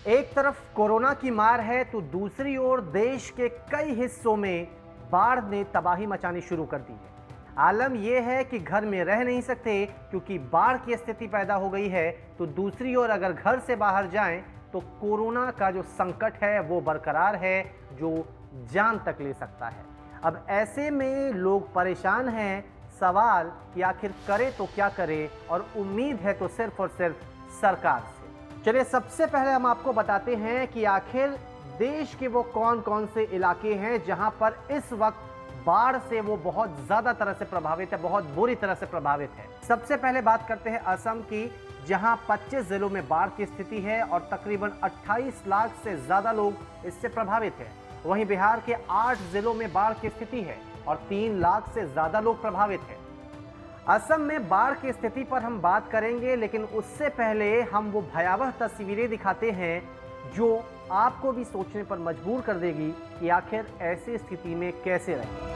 एक तरफ कोरोना की मार है तो दूसरी ओर देश के कई हिस्सों में बाढ़ ने तबाही मचानी शुरू कर दी है। आलम यह है कि घर में रह नहीं सकते क्योंकि बाढ़ की स्थिति पैदा हो गई है, तो दूसरी ओर अगर घर से बाहर जाएं तो कोरोना का जो संकट है वो बरकरार है, जो जान तक ले सकता है। अब ऐसे में लोग परेशान हैं। सवाल कि आखिर करे तो क्या करे, और उम्मीद है तो सिर्फ और सिर्फ सरकार से। चलिए सबसे पहले हम आपको बताते हैं कि आखिर देश के वो कौन कौन से इलाके हैं जहां पर इस वक्त बाढ़ से वो बहुत ज्यादा तरह से प्रभावित है, बहुत बुरी तरह से प्रभावित है। सबसे पहले बात करते हैं असम की, जहां 25 जिलों में बाढ़ की स्थिति है और तकरीबन 28 लाख से ज्यादा लोग इससे प्रभावित हैं। वहीं बिहार के 8 जिलों में बाढ़ की स्थिति है और 3 लाख से ज्यादा लोग प्रभावित हैं। असम में बाढ़ की स्थिति पर हम बात करेंगे, लेकिन उससे पहले हम वो भयावह तस्वीरें दिखाते हैं जो आपको भी सोचने पर मजबूर कर देगी कि आखिर ऐसी स्थिति में कैसे रहें।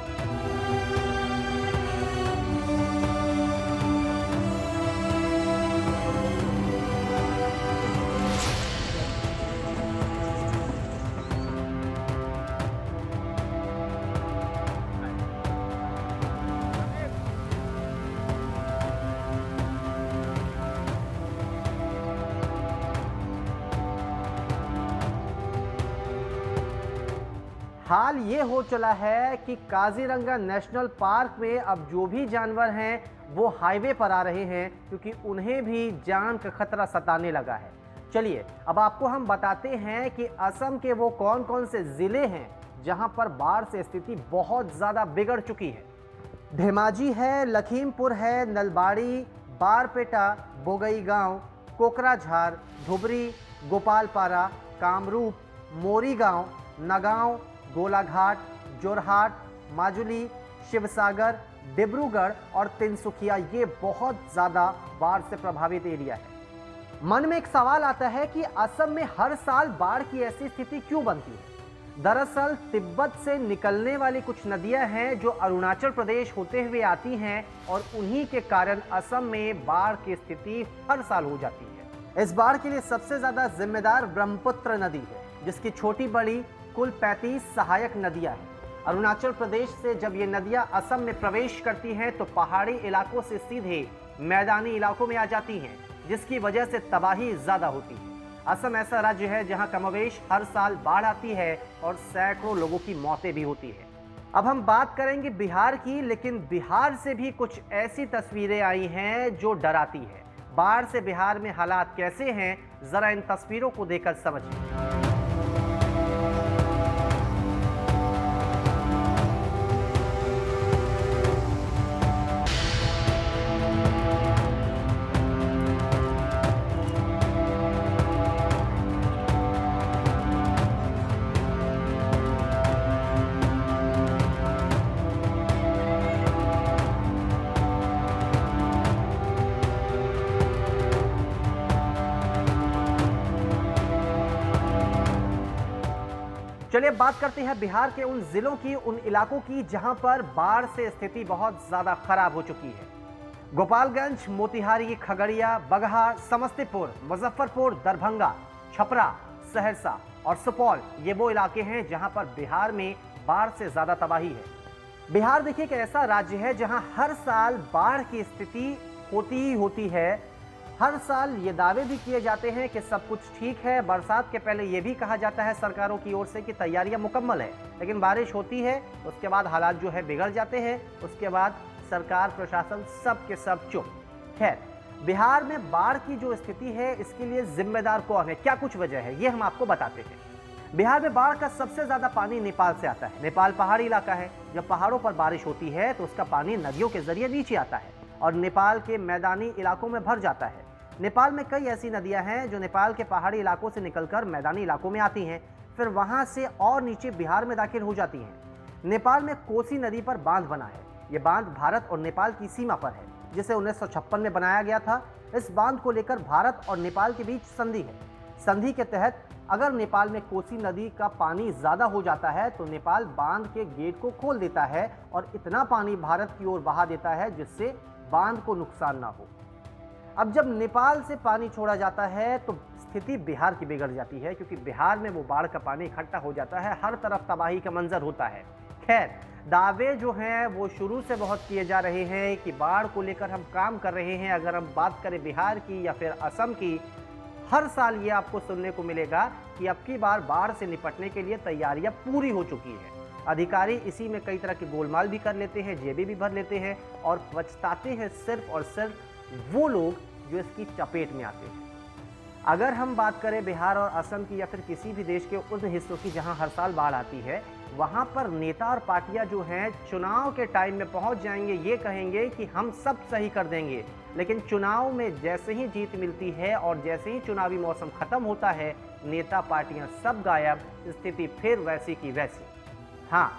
हाल ये हो चला है कि काजीरंगा नेशनल पार्क में अब जो भी जानवर हैं वो हाईवे पर आ रहे हैं, क्योंकि उन्हें भी जान का खतरा सताने लगा है। चलिए अब आपको हम बताते हैं कि असम के वो कौन कौन से जिले हैं जहां पर बाढ़ से स्थिति बहुत ज़्यादा बिगड़ चुकी है। धेमाजी है, लखीमपुर है, नलबाड़ी, बारपेटा, बोगईगांव, कोकराझार, धुबरी, गोपालपारा, कामरूप, मोरीगांव, नगांव, गोलाघाट, जोरहाट, माजुली, शिवसागर, डिब्रूगढ़ और तिनसुकिया, ये बहुत ज़्यादा बाढ़ से प्रभावित एरिया है। मन में एक सवाल आता है कि असम में हर साल बाढ़ की ऐसी स्थिति क्यों बनती है। दरअसल तिब्बत से निकलने वाली कुछ नदियां हैं जो अरुणाचल प्रदेश होते हुए आती हैं, और उन्हीं के कारण असम में बाढ़ की स्थिति हर साल हो जाती है। इस बाढ़ के लिए सबसे ज़्यादा जिम्मेदार ब्रह्मपुत्र नदी है, जिसकी छोटी बड़ी कुल 35 सहायक नदियां हैं। अरुणाचल प्रदेश से जब ये नदियां असम में प्रवेश करती हैं तो पहाड़ी इलाकों से सीधे मैदानी इलाकों में आ जाती हैं, जिसकी वजह से तबाही ज़्यादा होती है। असम ऐसा राज्य है जहां कमोवेश हर साल बाढ़ आती है और सैकड़ों लोगों की मौतें भी होती है। अब हम बात करेंगे बिहार की, लेकिन बिहार से भी कुछ ऐसी तस्वीरें आई हैं जो डराती है। बाढ़ से बिहार में हालात कैसे हैं, जरा इन तस्वीरों को देखकर समझिए। चलिए बात करते हैं बिहार के उन जिलों की, उन इलाकों की जहां पर बाढ़ से स्थिति बहुत ज्यादा खराब हो चुकी है। गोपालगंज, मोतिहारी, खगड़िया, बगहा, समस्तीपुर, मुजफ्फरपुर, दरभंगा, छपरा, सहरसा और सुपौल, ये वो इलाके हैं जहां पर बिहार में बाढ़ से ज्यादा तबाही है। बिहार देखिए एक ऐसा राज्य है जहां हर साल बाढ़ की स्थिति होती ही होती है। हर साल ये दावे भी किए जाते हैं कि सब कुछ ठीक है। बरसात के पहले ये भी कहा जाता है सरकारों की ओर से कि तैयारियां मुकम्मल है, लेकिन बारिश होती है उसके बाद हालात जो है बिगड़ जाते हैं। उसके बाद सरकार, प्रशासन सब के सब चुप। खैर, बिहार में बाढ़ की जो स्थिति है इसके लिए जिम्मेदार कौन है, क्या कुछ वजह है, ये हम आपको बताते हैं। बिहार में बाढ़ का सबसे ज्यादा पानी नेपाल से आता है। नेपाल पहाड़ी इलाका है। जब पहाड़ों पर बारिश होती है तो उसका पानी नदियों के जरिए नीचे आता है और नेपाल के मैदानी इलाकों में भर जाता है। नेपाल में कई ऐसी नदियां हैं जो नेपाल के पहाड़ी इलाकों से निकलकर मैदानी इलाकों में आती हैं, फिर वहां से और नीचे बिहार में दाखिल हो जाती हैं। नेपाल में कोसी नदी पर बांध बना है। ये बांध भारत और नेपाल की सीमा पर है, जिसे 1956 में बनाया गया था। इस बांध को लेकर भारत और नेपाल के बीच संधि है। संधि के तहत अगर नेपाल में कोसी नदी का पानी ज़्यादा हो जाता है तो नेपाल बांध के गेट को खोल देता है और इतना पानी भारत की ओर बहा देता है जिससे बांध को नुकसान ना हो। अब जब नेपाल से पानी छोड़ा जाता है तो स्थिति बिहार की बिगड़ जाती है, क्योंकि बिहार में वो बाढ़ का पानी इकट्ठा हो जाता है, हर तरफ तबाही का मंजर होता है। खैर, दावे जो हैं वो शुरू से बहुत किए जा रहे हैं कि बाढ़ को लेकर हम काम कर रहे हैं। अगर हम बात करें बिहार की या फिर असम की, हर साल ये आपको सुनने को मिलेगा कि अब की बार बाढ़ से निपटने के लिए तैयारियां पूरी हो चुकी हैं। अधिकारी इसी में कई तरह की गोलमाल भी कर लेते हैं, जेबें भी भर लेते हैं, और पछताते हैं सिर्फ और सिर्फ वो लोग जो इसकी चपेट में आते हैं। अगर हम बात करें बिहार और असम की या फिर किसी भी देश के उन हिस्सों की जहां हर साल बाढ़ आती है, वहां पर नेता और पार्टियां जो हैं चुनाव के टाइम में पहुंच जाएंगे, ये कहेंगे कि हम सब सही कर देंगे, लेकिन चुनाव में जैसे ही जीत मिलती है और जैसे ही चुनावी मौसम खत्म होता है, नेता पार्टियां सब गायब, स्थिति फिर वैसी की वैसी। हाँ,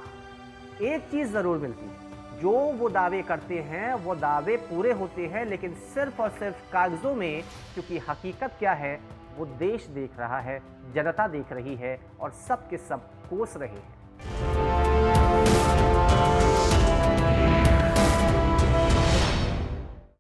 एक चीज जरूर मिलती है, जो वो दावे करते हैं वो दावे पूरे होते हैं, लेकिन सिर्फ और सिर्फ कागजों में, क्योंकि हकीकत क्या है वो देश देख रहा है, जनता देख रही है और सब के सब कोस रहे हैं।